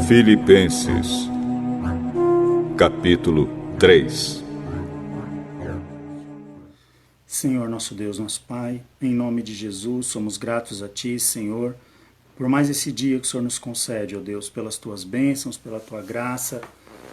Filipenses, capítulo 3. Senhor, nosso Deus, nosso Pai, em nome de Jesus, somos gratos a Ti, Senhor, por mais esse dia que o Senhor nos concede, ó Deus, pelas Tuas bênçãos, pela Tua graça,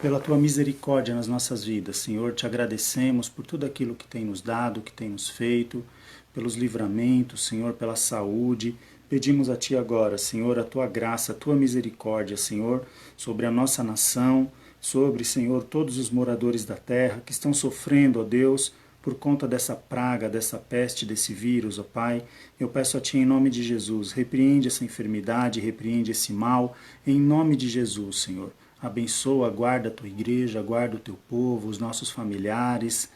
pela Tua misericórdia nas nossas vidas. Senhor, te agradecemos por tudo aquilo que tem nos dado, que tem nos feito, pelos livramentos, Senhor, pela saúde. Pedimos a Ti agora, Senhor, a Tua graça, a Tua misericórdia, Senhor, sobre a nossa nação, sobre, Senhor, todos os moradores da terra que estão sofrendo, ó Deus, por conta dessa praga, dessa peste, desse vírus, ó Pai. Eu peço a Ti, em nome de Jesus, repreende essa enfermidade, repreende esse mal, em nome de Jesus, Senhor. Abençoa, guarda a Tua igreja, guarda o Teu povo, os nossos familiares.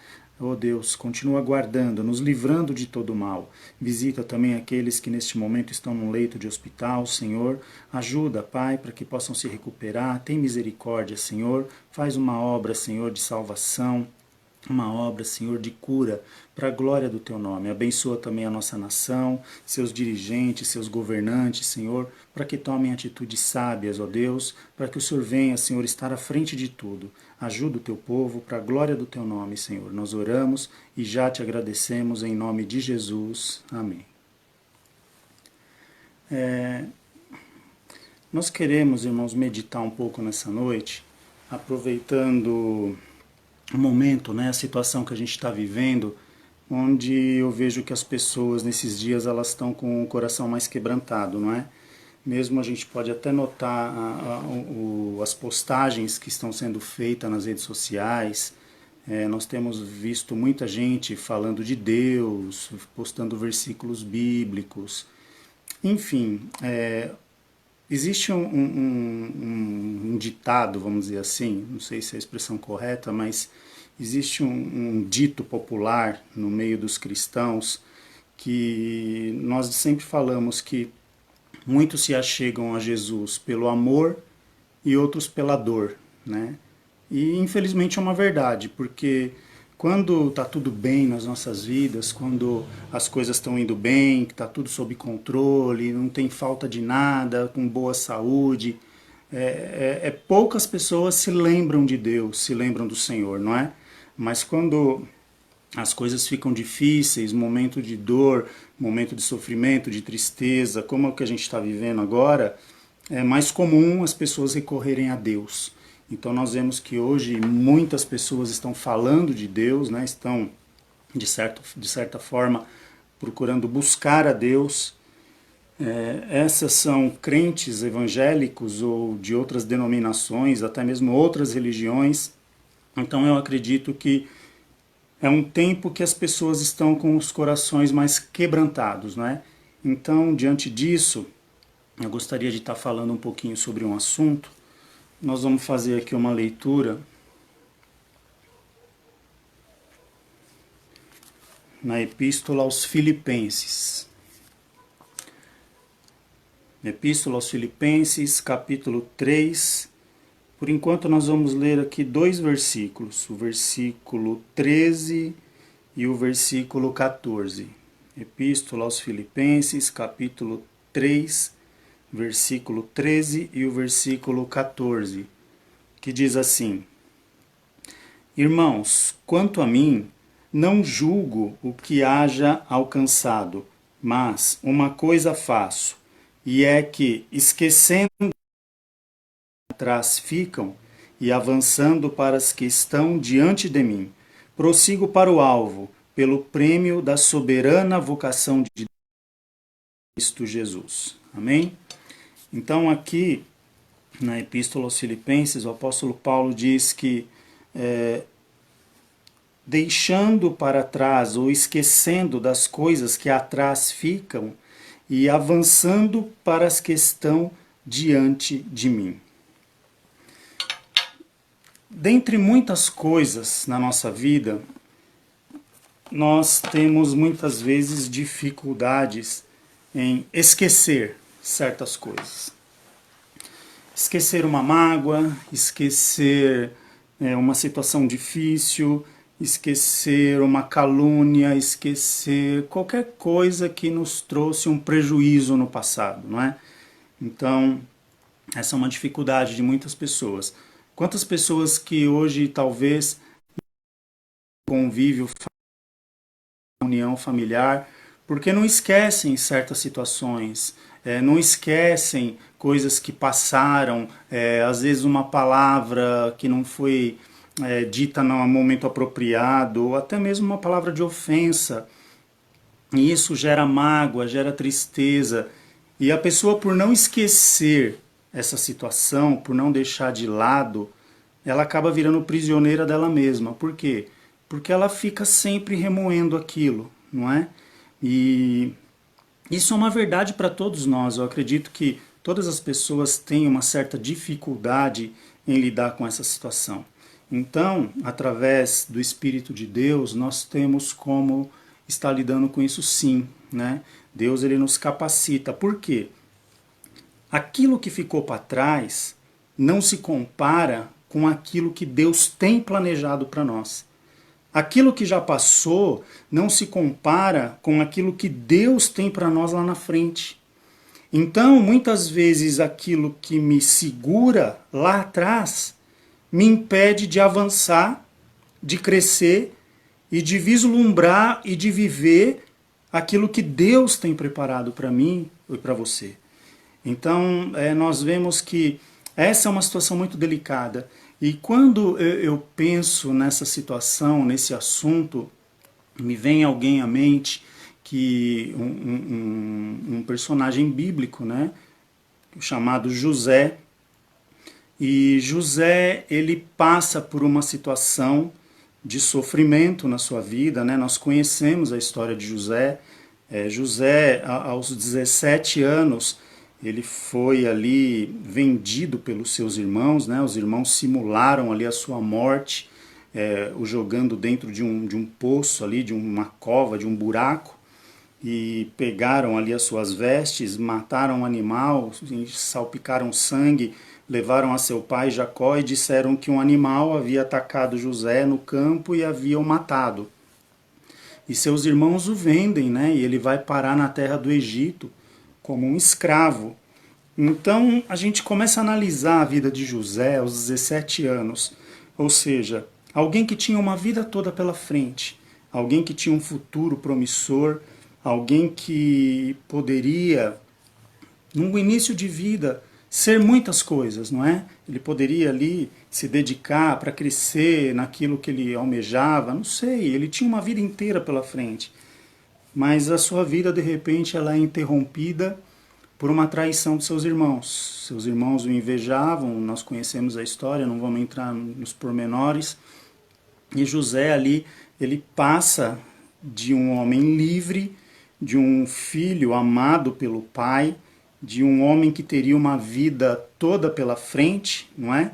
Oh Deus, continua guardando, nos livrando de todo mal. Visita também aqueles que neste momento estão num leito de hospital, Senhor. Ajuda, Pai, para que possam se recuperar. Tem misericórdia, Senhor. Faz uma obra, Senhor, de salvação. Uma obra, Senhor, de cura para a glória do Teu nome. Abençoa também a nossa nação, seus dirigentes, seus governantes, Senhor, para que tomem atitudes sábias, ó Deus, para que o Senhor venha, Senhor, estar à frente de tudo. Ajuda o Teu povo para a glória do Teu nome, Senhor. Nós oramos e já Te agradecemos em nome de Jesus. Amém. Nós queremos, irmãos, meditar um pouco nessa noite, aproveitando o momento, né, a situação que a gente está vivendo, onde eu vejo que as pessoas nesses dias elas estão com o coração mais quebrantado, não é? Mesmo a gente pode até notar as postagens que estão sendo feitas nas redes sociais. Nós temos visto muita gente falando de Deus, postando versículos bíblicos. Enfim, existe um ditado, vamos dizer assim, não sei se é a expressão correta, mas existe um dito popular no meio dos cristãos que nós sempre falamos que muitos se achegam a Jesus pelo amor e outros pela dor, né? E infelizmente é uma verdade, porque quando está tudo bem nas nossas vidas, quando as coisas estão indo bem, que está tudo sob controle, não tem falta de nada, com boa saúde, poucas pessoas se lembram de Deus, se lembram do Senhor, não é? Mas quando as coisas ficam difíceis, momento de dor, momento de sofrimento, de tristeza, como é o que a gente está vivendo agora, é mais comum as pessoas recorrerem a Deus. Então nós vemos que hoje muitas pessoas estão falando de Deus, né? Estão, de certa forma, procurando buscar a Deus. Essas são crentes evangélicos ou de outras denominações, até mesmo outras religiões. Então eu acredito que é um tempo que as pessoas estão com os corações mais quebrantados, né? Então, diante disso, eu gostaria de estar falando um pouquinho sobre um assunto. Nós vamos fazer aqui uma leitura na Epístola aos Filipenses. Epístola aos Filipenses, capítulo 3. Por enquanto nós vamos ler aqui dois versículos, o versículo 13 e o versículo 14. Epístola aos Filipenses, capítulo 3, versículo 13 e o versículo 14, que diz assim: Irmãos, quanto a mim, não julgo o que haja alcançado, mas uma coisa faço, e é que, esquecendo atrás ficam, e avançando para as que estão diante de mim, prossigo para o alvo, pelo prêmio da soberana vocação de Cristo Jesus. Amém? Então aqui, na Epístola aos Filipenses, o apóstolo Paulo diz que deixando para trás ou esquecendo das coisas que atrás ficam e avançando para as que estão diante de mim. Dentre muitas coisas na nossa vida, nós temos muitas vezes dificuldades em esquecer certas coisas. Esquecer uma mágoa, esquecer uma situação difícil, esquecer uma calúnia, esquecer qualquer coisa que nos trouxe um prejuízo no passado, não é? Então, Essa é uma dificuldade de muitas pessoas. Quantas pessoas que hoje talvez convívio, união familiar, porque não esquecem certas situações, não esquecem coisas que passaram, às vezes uma palavra que não foi dita no momento apropriado, ou até mesmo uma palavra de ofensa. E isso gera mágoa, gera tristeza. E a pessoa, por não esquecer essa situação, por não deixar de lado, ela acaba virando prisioneira dela mesma. Por quê? Porque ela fica sempre remoendo aquilo, não é? E isso é uma verdade para todos nós. Eu acredito que todas as pessoas têm uma certa dificuldade em lidar com essa situação. Então, através do Espírito de Deus, nós temos como estar lidando com isso sim, né? Deus ele nos capacita. Por quê? Aquilo que ficou para trás não se compara com aquilo que Deus tem planejado para nós. Aquilo que já passou não se compara com aquilo que Deus tem para nós lá na frente. Então, muitas vezes, aquilo que me segura lá atrás me impede de avançar, de crescer e de vislumbrar e de viver aquilo que Deus tem preparado para mim e para você. Então, nós vemos que essa é uma situação muito delicada. E quando eu penso nessa situação, nesse assunto, me vem alguém à mente que um personagem bíblico, né, chamado José. E José, ele passa por uma situação de sofrimento na sua vida, né? Nós conhecemos a história de José. José, aos 17 anos, ele foi ali vendido pelos seus irmãos, né? Os irmãos simularam ali a sua morte, o jogando dentro de um poço ali, de uma cova, de um buraco, e pegaram ali as suas vestes, mataram o animal, salpicaram sangue, levaram a seu pai Jacó e disseram que um animal havia atacado José no campo e havia o matado. E seus irmãos o vendem, né? E ele vai parar na terra do Egito como um escravo. Então a gente começa a analisar a vida de José aos 17 anos. Ou seja, alguém que tinha uma vida toda pela frente, alguém que tinha um futuro promissor, alguém que poderia, no início de vida, ser muitas coisas, não é? Ele poderia ali se dedicar para crescer naquilo que ele almejava, não sei, ele tinha uma vida inteira pela frente. Mas a sua vida, de repente, ela é interrompida por uma traição de seus irmãos. Seus irmãos o invejavam, nós conhecemos a história, não vamos entrar nos pormenores. E José ali, ele passa de um homem livre, de um filho amado pelo pai, de um homem que teria uma vida toda pela frente, não é?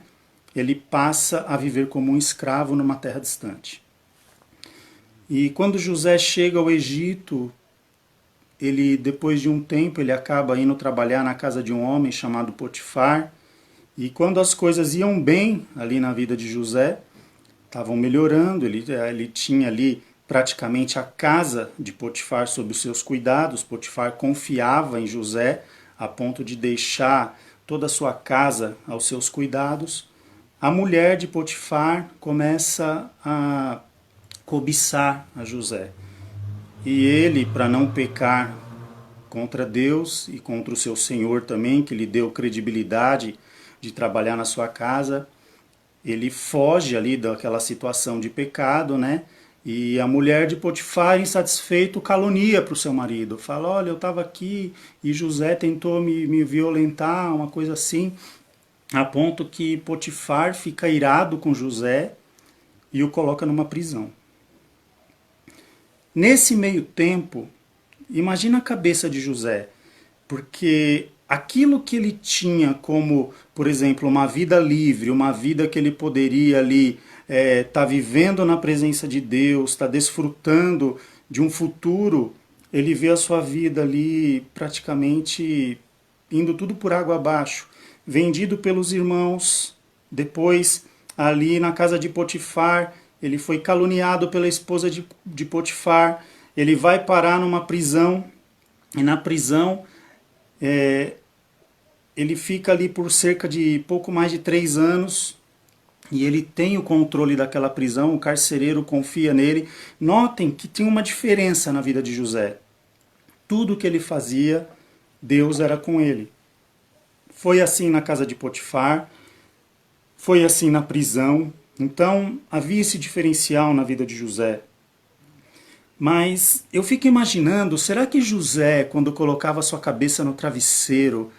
Ele passa a viver como um escravo numa terra distante. E quando José chega ao Egito, ele, depois de um tempo, ele acaba indo trabalhar na casa de um homem chamado Potifar. E quando as coisas iam bem ali na vida de José, estavam melhorando, ele tinha ali praticamente a casa de Potifar sob os seus cuidados. Potifar confiava em José a ponto de deixar toda a sua casa aos seus cuidados. A mulher de Potifar começa a cobiçar a José. E ele, para não pecar contra Deus e contra o seu senhor também, que lhe deu credibilidade de trabalhar na sua casa, ele foge ali daquela situação de pecado, né? E a mulher de Potifar, insatisfeito, calunia para o seu marido. Fala, olha, eu estava aqui e José tentou me violentar, uma coisa assim, a ponto que Potifar fica irado com José e o coloca numa prisão. Nesse meio tempo, imagina a cabeça de José, porque aquilo que ele tinha como, por exemplo, uma vida livre, uma vida que ele poderia ali tá vivendo na presença de Deus, está desfrutando de um futuro, ele vê a sua vida ali praticamente indo tudo por água abaixo, vendido pelos irmãos, depois ali na casa de Potifar, ele foi caluniado pela esposa de Potifar, ele vai parar numa prisão, e na prisão ele fica ali por cerca de pouco mais de 3 anos, e ele tem o controle daquela prisão, o carcereiro confia nele. Notem que tinha uma diferença na vida de José. Tudo que ele fazia, Deus era com ele. Foi assim na casa de Potifar, foi assim na prisão. Então havia esse diferencial na vida de José. Mas eu fico imaginando, será que José, quando colocava sua cabeça no travesseiro,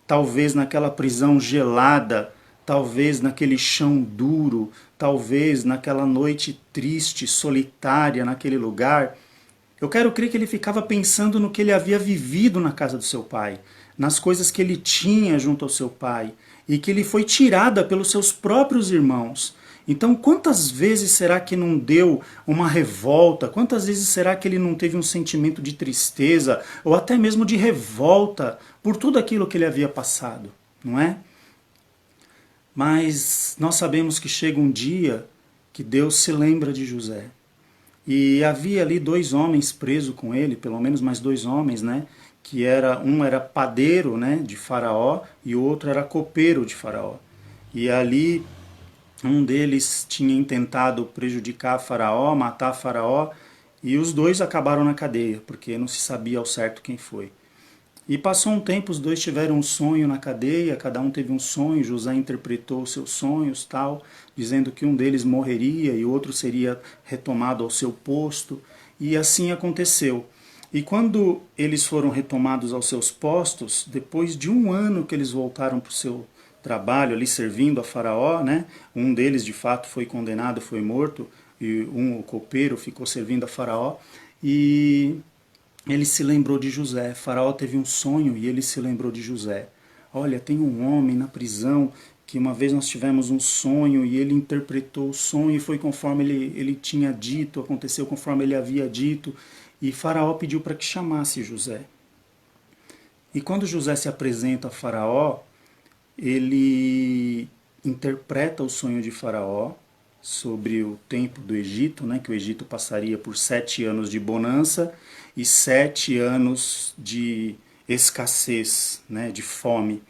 talvez naquela prisão gelada, talvez naquele chão duro, talvez naquela noite triste, solitária naquele lugar, eu quero crer que ele ficava pensando no que ele havia vivido na casa do seu pai, nas coisas que ele tinha junto ao seu pai, e que ele foi tirada pelos seus próprios irmãos. Então, quantas vezes será que não deu uma revolta? Quantas vezes será que ele não teve um sentimento de tristeza ou até mesmo de revolta por tudo aquilo que ele havia passado, não é? Mas nós sabemos que chega um dia que Deus se lembra de José. E havia ali 2 homens presos com ele, pelo menos mais 2 homens, né? Que um era padeiro, né, de Faraó, e o outro era copeiro de Faraó. E ali um deles tinha intentado prejudicar Faraó, matar Faraó, e os dois acabaram na cadeia, porque não se sabia ao certo quem foi. E passou um tempo, os dois tiveram um sonho na cadeia, cada um teve um sonho, José interpretou os seus sonhos, tal, dizendo que um deles morreria e o outro seria retomado ao seu posto, e assim aconteceu. E quando eles foram retomados aos seus postos, depois de um ano que eles voltaram para o seu trabalho ali servindo a Faraó, né? Um deles de fato foi condenado, foi morto, e o copeiro ficou servindo a Faraó, e ele se lembrou de José. Faraó teve um sonho e ele se lembrou de José. Olha, tem um homem na prisão que uma vez nós tivemos um sonho e ele interpretou o sonho e foi conforme ele tinha dito, aconteceu conforme ele havia dito, e Faraó pediu para que chamasse José. E quando José se apresenta a Faraó, ele interpreta o sonho de Faraó sobre o tempo do Egito, né, que o Egito passaria por 7 anos de bonança e 7 anos de escassez, né, de fome.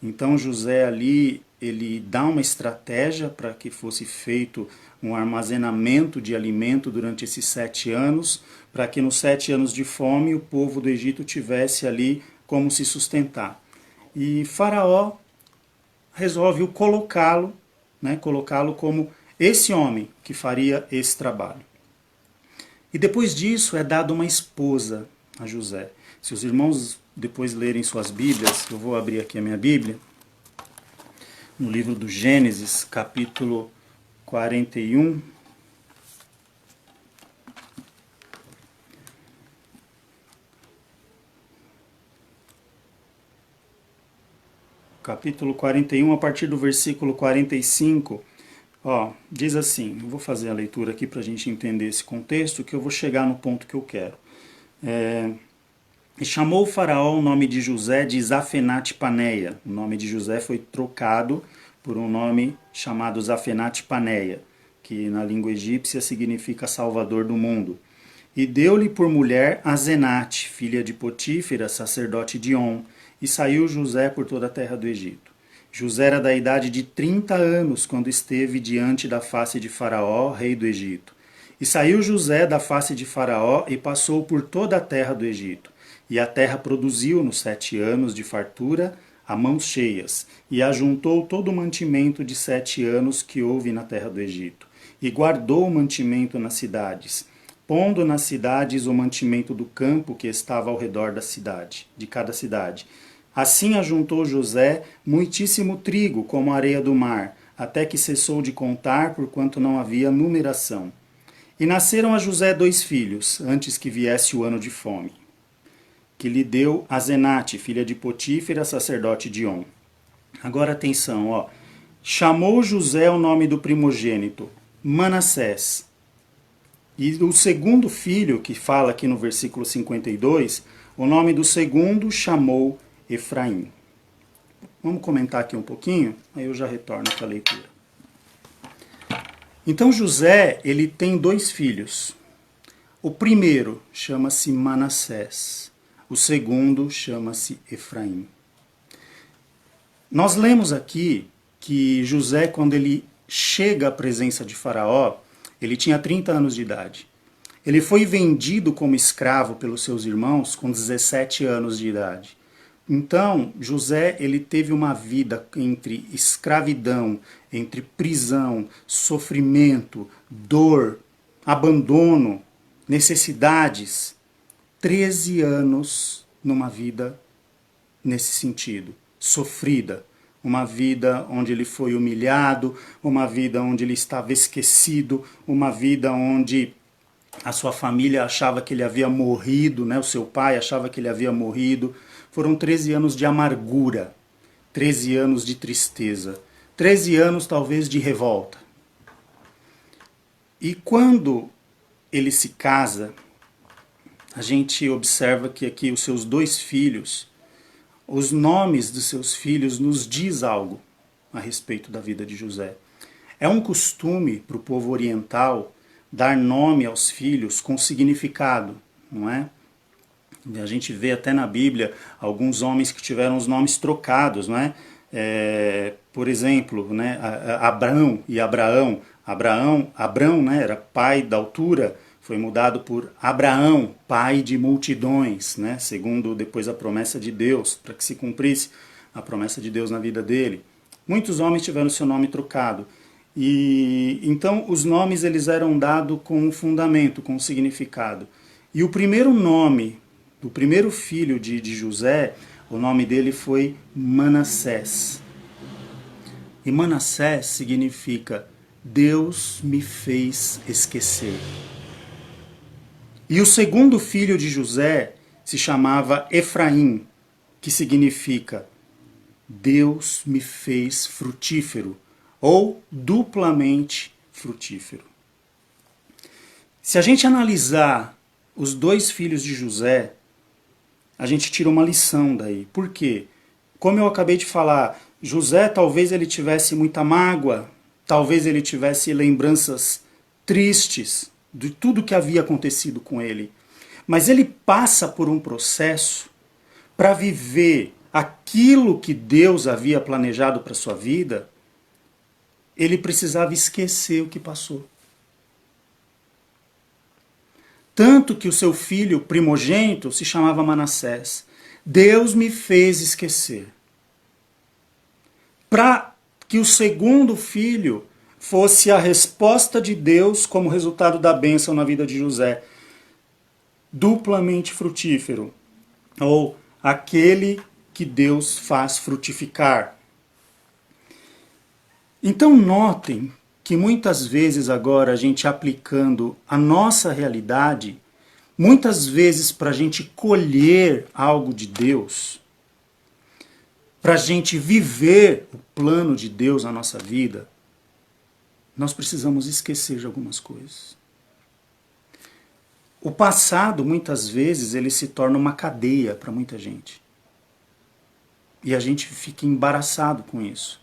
Então José ali, ele dá uma estratégia para que fosse feito um armazenamento de alimento durante esses 7 anos, para que nos 7 anos de fome o povo do Egito tivesse ali como se sustentar. E Faraó resolve colocá-lo, né, colocá-lo como esse homem que faria esse trabalho. E depois disso é dada uma esposa a José. Se os irmãos depois lerem suas Bíblias, eu vou abrir aqui a minha Bíblia, no livro do Gênesis, capítulo 41. Capítulo 41, a partir do versículo 45, diz assim, eu vou fazer a leitura aqui para a gente entender esse contexto, que eu vou chegar no ponto que eu quero. E chamou o faraó o nome de José de Zafenate Paneia. O nome de José foi trocado por um nome chamado Zafenate Paneia, que na língua egípcia significa Salvador do mundo. E deu-lhe por mulher Azenate, filha de Potífera, sacerdote de On, e saiu José por toda a terra do Egito. José era da idade de 30 anos quando esteve diante da face de Faraó, rei do Egito. E saiu José da face de Faraó e passou por toda a terra do Egito. E a terra produziu nos 7 anos de fartura a mãos cheias, e ajuntou todo o mantimento de 7 anos que houve na terra do Egito, e guardou o mantimento nas cidades, pondo nas cidades o mantimento do campo que estava ao redor da cidade, de cada cidade. Assim ajuntou José muitíssimo trigo, como a areia do mar, até que cessou de contar, porquanto não havia numeração. E nasceram a José 2 filhos, antes que viesse o ano de fome, que lhe deu Azenate, filha de Potífera, sacerdote de On. Agora atenção, chamou José o nome do primogênito, Manassés. E o segundo filho, que fala aqui no versículo 52, o nome do segundo chamou Efraim. Vamos comentar aqui um pouquinho, aí eu já retorno para a leitura. Então José, ele tem 2 filhos. O primeiro chama-se Manassés, o segundo chama-se Efraim. Nós lemos aqui que José, quando ele chega à presença de Faraó, ele tinha 30 anos de idade. Ele foi vendido como escravo pelos seus irmãos com 17 anos de idade. Então, José, ele teve uma vida entre escravidão, entre prisão, sofrimento, dor, abandono, necessidades. 13 anos numa vida nesse sentido, sofrida. Uma vida onde ele foi humilhado, uma vida onde ele estava esquecido, uma vida onde a sua família achava que ele havia morrido, né? O seu pai achava que ele havia morrido. Foram 13 anos de amargura, 13 anos de tristeza, 13 anos talvez de revolta. E quando ele se casa, a gente observa que aqui os seus 2 filhos, os nomes dos seus filhos nos diz algo a respeito da vida de José. É um costume para o povo oriental dar nome aos filhos com significado, não é? A gente vê até na Bíblia alguns homens que tiveram os nomes trocados, não é? Por exemplo, né, Abrão e Abraão. Abrão, né, era pai da altura, foi mudado por Abraão, pai de multidões, né, segundo depois a promessa de Deus, para que se cumprisse a promessa de Deus na vida dele. Muitos homens tiveram seu nome trocado. E então os nomes eles eram dados com um fundamento, com um significado. E o primeiro nome do primeiro filho de José, o nome dele foi Manassés. E Manassés significa Deus me fez esquecer. E o segundo filho de José se chamava Efraim, que significa Deus me fez frutífero, ou duplamente frutífero. Se a gente analisar os 2 filhos de José, a gente tira uma lição daí. Por quê? Como eu acabei de falar, José talvez ele tivesse muita mágoa, talvez ele tivesse lembranças tristes de tudo que havia acontecido com ele. Mas ele passa por um processo para viver aquilo que Deus havia planejado para sua vida. Ele precisava esquecer o que passou. Tanto que o seu filho primogênito se chamava Manassés. Deus me fez esquecer. Para que o segundo filho fosse a resposta de Deus como resultado da bênção na vida de José. Duplamente frutífero. Ou aquele que Deus faz frutificar. Então notem que muitas vezes agora a gente aplicando a nossa realidade, muitas vezes para a gente colher algo de Deus, para a gente viver o plano de Deus na nossa vida, nós precisamos esquecer de algumas coisas. O passado, muitas vezes, ele se torna uma cadeia para muita gente. E a gente fica embaraçado com isso.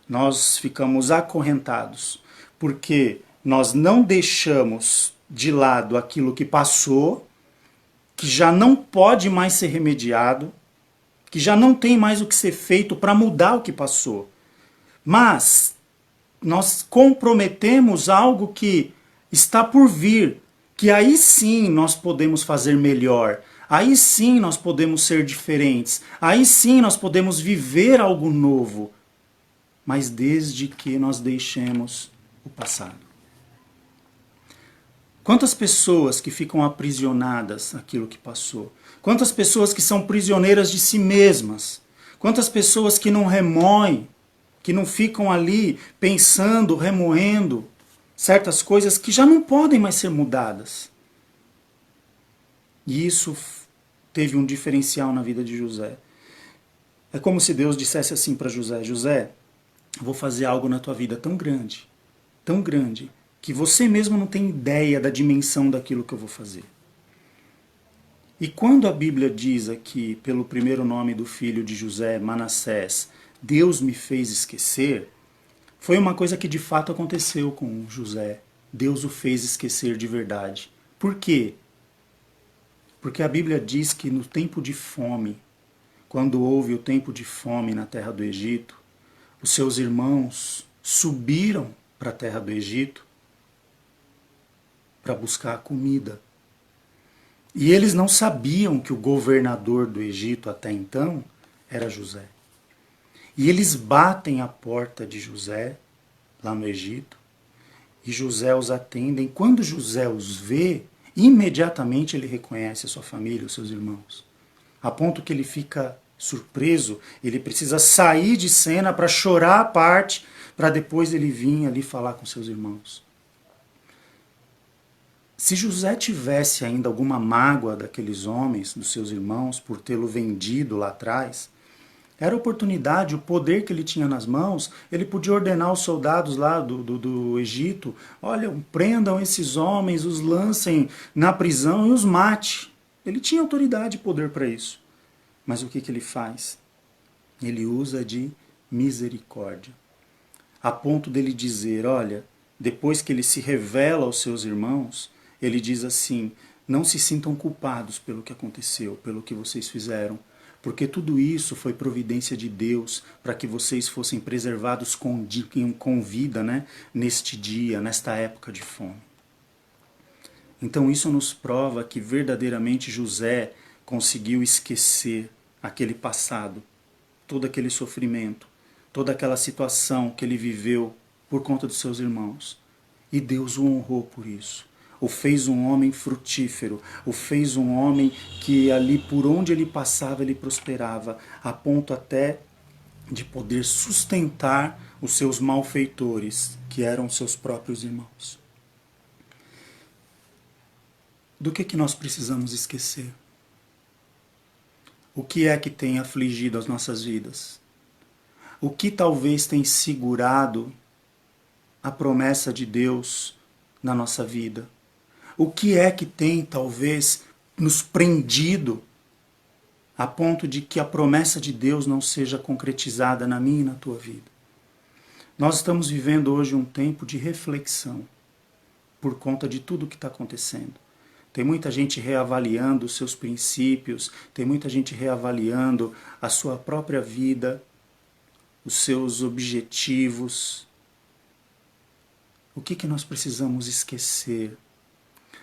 Nós ficamos acorrentados, porque nós não deixamos de lado aquilo que passou, que já não pode mais ser remediado, que já não tem mais o que ser feito para mudar o que passou. Mas nós comprometemos algo que está por vir, que aí sim nós podemos fazer melhor, aí sim nós podemos ser diferentes, aí sim nós podemos viver algo novo, mas desde que nós deixemos o passado. Quantas pessoas que ficam aprisionadas naquilo que passou? Quantas pessoas que são prisioneiras de si mesmas? Quantas pessoas que não remoem, que não ficam ali pensando, remoendo certas coisas que já não podem mais ser mudadas? E isso teve um diferencial na vida de José. É como se Deus dissesse assim para José: José, eu vou fazer algo na tua vida tão grande, que você mesmo não tem ideia da dimensão daquilo que eu vou fazer. E quando a Bíblia diz aqui, pelo primeiro nome do filho de José, Manassés, Deus me fez esquecer, foi uma coisa que de fato aconteceu com José. Deus o fez esquecer de verdade. Por quê? Porque a Bíblia diz que no tempo de fome, quando houve o tempo de fome na terra do Egito, os seus irmãos subiram para a terra do Egito para buscar comida. E eles não sabiam que o governador do Egito até então era José. E eles batem a porta de José, lá no Egito, e José os atende. E quando José os vê, imediatamente ele reconhece a sua família, os seus irmãos. A ponto que ele fica surpreso, ele precisa sair de cena para chorar a parte, para depois ele vir ali falar com seus irmãos. Se José tivesse ainda alguma mágoa daqueles homens, dos seus irmãos, por tê-lo vendido lá atrás, era a oportunidade, o poder que ele tinha nas mãos, ele podia ordenar os soldados lá do Egito, olha, prendam esses homens, os lancem na prisão e os mate. Ele tinha autoridade e poder para isso. Mas o que ele faz? Ele usa de misericórdia. A ponto dele dizer, olha, depois que ele se revela aos seus irmãos, ele diz assim, não se sintam culpados pelo que aconteceu, pelo que vocês fizeram, porque tudo isso foi providência de Deus para que vocês fossem preservados com vida, né, neste dia, nesta época de fome. Então isso nos prova que verdadeiramente José conseguiu esquecer aquele passado, todo aquele sofrimento, toda aquela situação que ele viveu por conta dos seus irmãos. E Deus o honrou por isso. O fez um homem frutífero, o fez um homem que ali por onde ele passava ele prosperava, a ponto até de poder sustentar os seus malfeitores, que eram seus próprios irmãos. Do que nós precisamos esquecer? O que é que tem afligido as nossas vidas? O que talvez tem segurado a promessa de Deus na nossa vida? O que é que tem, talvez, nos prendido a ponto de que a promessa de Deus não seja concretizada na minha e na tua vida? Nós estamos vivendo hoje um tempo de reflexão por conta de tudo o que está acontecendo. Tem muita gente reavaliando os seus princípios, tem muita gente reavaliando a sua própria vida, os seus objetivos. O que nós precisamos esquecer?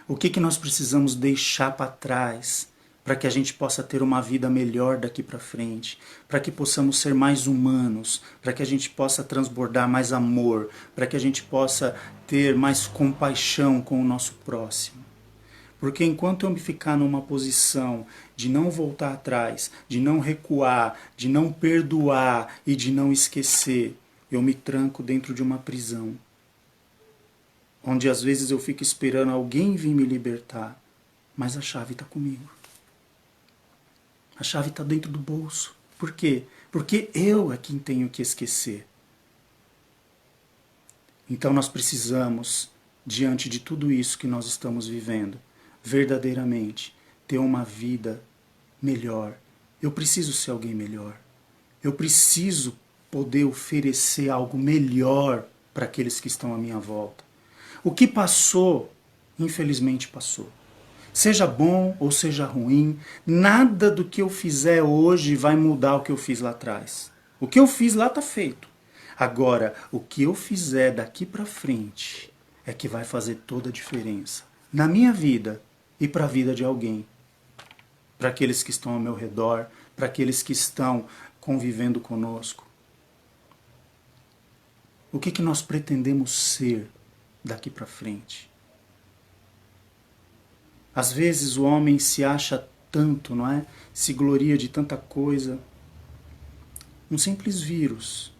O que nós precisamos deixar para trás para que a gente possa ter uma vida melhor daqui para frente, para que possamos ser mais humanos, para que a gente possa transbordar mais amor, para que a gente possa ter mais compaixão com o nosso próximo? Porque enquanto eu me ficar numa posição de não voltar atrás, de não recuar, de não perdoar e de não esquecer, eu me tranco dentro de uma prisão, onde às vezes eu fico esperando alguém vir me libertar, mas a chave está comigo. A chave está dentro do bolso. Por quê? Porque eu é quem tenho que esquecer. Então nós precisamos, diante de tudo isso que nós estamos vivendo, verdadeiramente ter uma vida melhor. Eu preciso ser alguém melhor. Eu preciso poder oferecer algo melhor para aqueles que estão à minha volta. O que passou, infelizmente passou. Seja bom ou seja ruim, nada do que eu fizer hoje vai mudar o que eu fiz lá atrás. O que eu fiz lá está feito. Agora, o que eu fizer daqui para frente é que vai fazer toda a diferença. Na minha vida e para a vida de alguém. Para aqueles que estão ao meu redor, para aqueles que estão convivendo conosco. O que nós pretendemos ser daqui para frente? Às vezes o homem se acha tanto, não é? Se gloria de tanta coisa. Um simples vírus,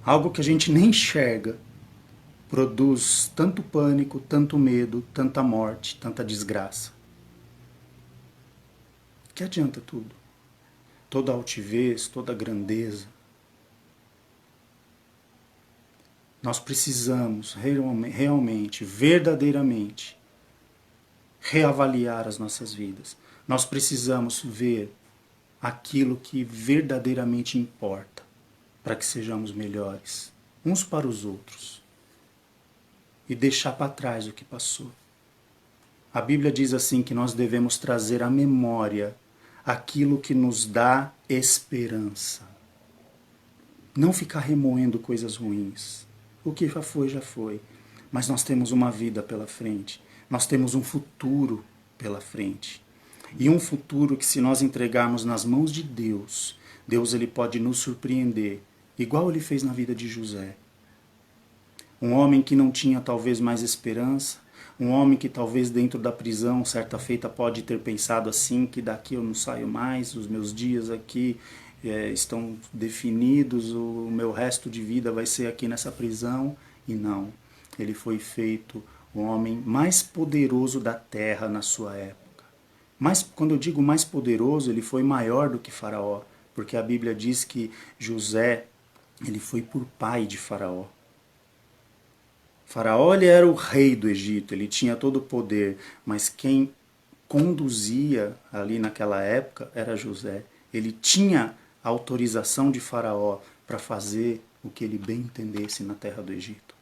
algo que a gente nem enxerga, produz tanto pânico, tanto medo, tanta morte, tanta desgraça. Que adianta tudo? Toda altivez, toda grandeza. Nós precisamos realmente, verdadeiramente, reavaliar as nossas vidas. Nós precisamos ver aquilo que verdadeiramente importa para que sejamos melhores uns para os outros e deixar para trás o que passou. A Bíblia diz assim que nós devemos trazer à memória aquilo que nos dá esperança. Não ficar remoendo coisas ruins. O que já foi, já foi. Mas nós temos uma vida pela frente. Nós temos um futuro pela frente. E um futuro que, se nós entregarmos nas mãos de Deus, Deus ele pode nos surpreender, igual ele fez na vida de José. Um homem que não tinha talvez mais esperança, um homem que talvez dentro da prisão, certa feita, pode ter pensado assim, que daqui eu não saio mais, os meus dias aqui estão definidos, o meu resto de vida vai ser aqui nessa prisão. E não, ele foi feito o homem mais poderoso da terra na sua época. Mas quando eu digo mais poderoso, ele foi maior do que Faraó, porque a Bíblia diz que José, ele foi por pai de Faraó. Faraó ele era o rei do Egito, ele tinha todo o poder, mas quem conduzia ali naquela época era José. Ele tinha a autorização de Faraó para fazer o que ele bem entendesse na terra do Egito.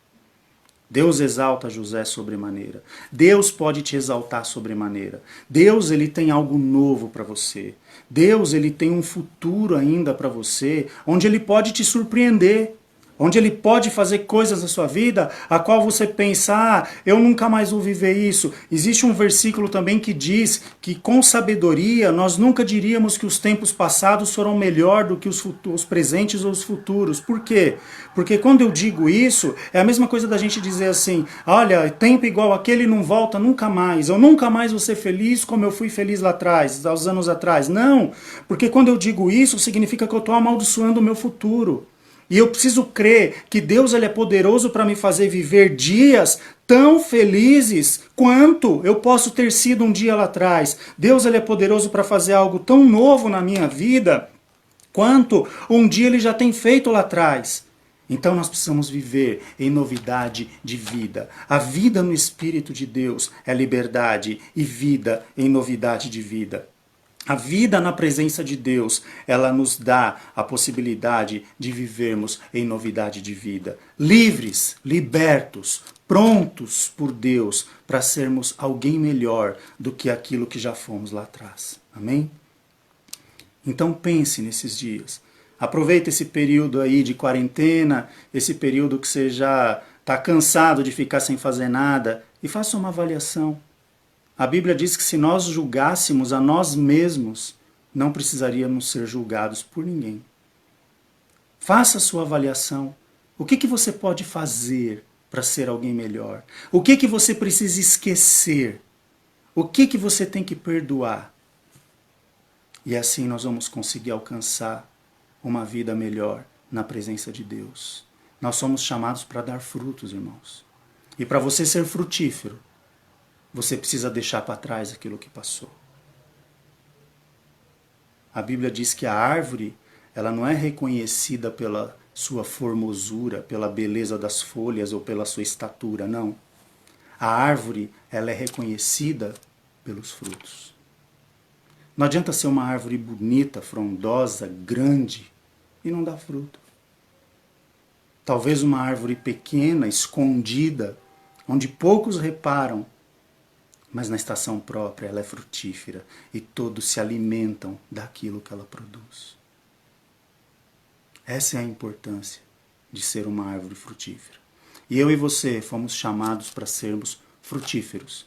Deus exalta José sobremaneira. Deus pode te exaltar sobremaneira. Deus ele tem algo novo para você. Deus ele tem um futuro ainda para você, onde ele pode te surpreender. Onde ele pode fazer coisas na sua vida a qual você pensa, eu nunca mais vou viver isso. Existe um versículo também que diz que com sabedoria nós nunca diríamos que os tempos passados foram melhor do que os presentes ou os futuros. Por quê? Porque quando eu digo isso, é a mesma coisa da gente dizer assim, olha, tempo igual aquele não volta nunca mais. Eu nunca mais vou ser feliz como eu fui feliz lá atrás, aos anos atrás. Não, porque quando eu digo isso, significa que eu estou amaldiçoando o meu futuro. E eu preciso crer que Deus ele é poderoso para me fazer viver dias tão felizes quanto eu posso ter sido um dia lá atrás. Deus ele é poderoso para fazer algo tão novo na minha vida quanto um dia ele já tem feito lá atrás. Então nós precisamos viver em novidade de vida. A vida no Espírito de Deus é liberdade e vida em novidade de vida. A vida na presença de Deus, ela nos dá a possibilidade de vivermos em novidade de vida. Livres, libertos, prontos por Deus para sermos alguém melhor do que aquilo que já fomos lá atrás. Amém? Então pense nesses dias. Aproveite esse período aí de quarentena, esse período que você já está cansado de ficar sem fazer nada, e faça uma avaliação. A Bíblia diz que se nós julgássemos a nós mesmos, não precisaríamos ser julgados por ninguém. Faça a sua avaliação. O que você pode fazer para ser alguém melhor? O que você precisa esquecer? O que você tem que perdoar? E assim nós vamos conseguir alcançar uma vida melhor na presença de Deus. Nós somos chamados para dar frutos, irmãos. E para você ser frutífero, você precisa deixar para trás aquilo que passou. A Bíblia diz que a árvore, ela não é reconhecida pela sua formosura, pela beleza das folhas ou pela sua estatura, não. A árvore, ela é reconhecida pelos frutos. Não adianta ser uma árvore bonita, frondosa, grande e não dar fruto. Talvez uma árvore pequena, escondida, onde poucos reparam, mas na estação própria ela é frutífera e todos se alimentam daquilo que ela produz. Essa é a importância de ser uma árvore frutífera. E eu e você fomos chamados para sermos frutíferos.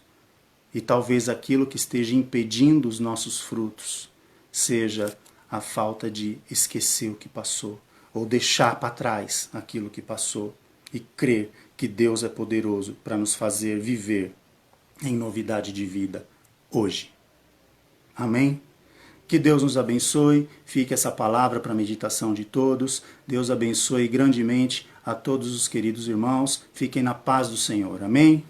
E talvez aquilo que esteja impedindo os nossos frutos seja a falta de esquecer o que passou, ou deixar para trás aquilo que passou e crer que Deus é poderoso para nos fazer viver em novidade de vida hoje. Amém? Que Deus nos abençoe, fique essa palavra para a meditação de todos. Deus abençoe grandemente a todos os queridos irmãos. Fiquem na paz do Senhor. Amém?